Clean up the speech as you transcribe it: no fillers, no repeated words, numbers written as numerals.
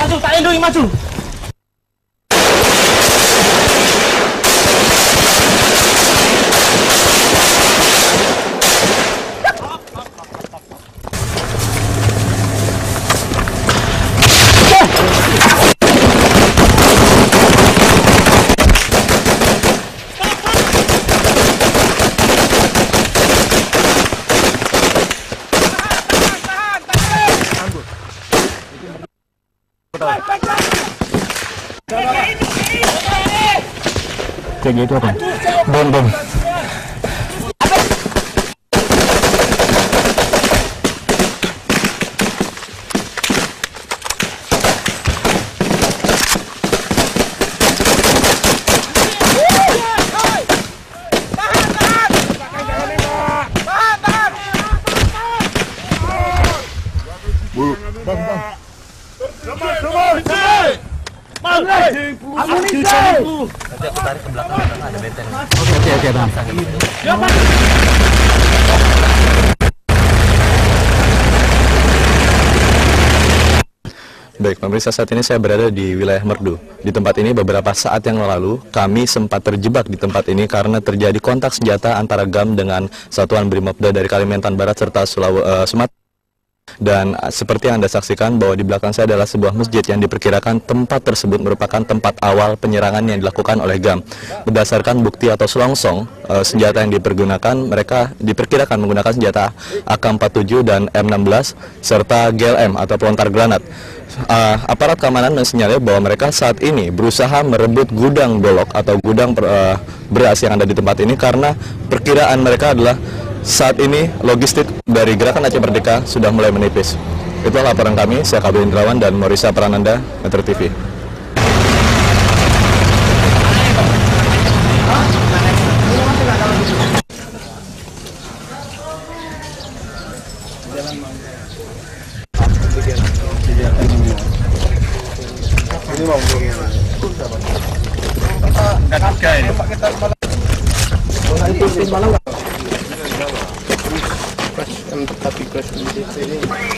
Maju, tak lindungi, maju. Kayak gitu apa? Bom. Nanti aku tarik ke belakang karena ada benteng. Oke, Bang. Baik, pemirsa, saat ini saya berada di wilayah Merdu. Di tempat ini beberapa saat yang lalu kami sempat terjebak di tempat ini karena terjadi kontak senjata antara GAM dengan Satuan Brimopda dari Kalimantan Barat serta Sumatera. Dan seperti yang Anda saksikan bahwa di belakang saya adalah sebuah masjid yang diperkirakan tempat tersebut merupakan tempat awal penyerangan yang dilakukan oleh GAM. Berdasarkan bukti atau selongsong senjata yang dipergunakan, mereka diperkirakan menggunakan senjata AK-47 dan M16 serta GLM atau pelontar granat. Aparat keamanan mensinyalir bahwa mereka saat ini berusaha merebut gudang Dolok atau gudang beras yang ada di tempat ini karena perkiraan mereka adalah saat ini logistik dari Gerakan Aceh Merdeka sudah mulai menipis. Itulah laporan kami, saya Kabel Indrawan dan Morisa Prananda, Metro TV. Tapi crash ini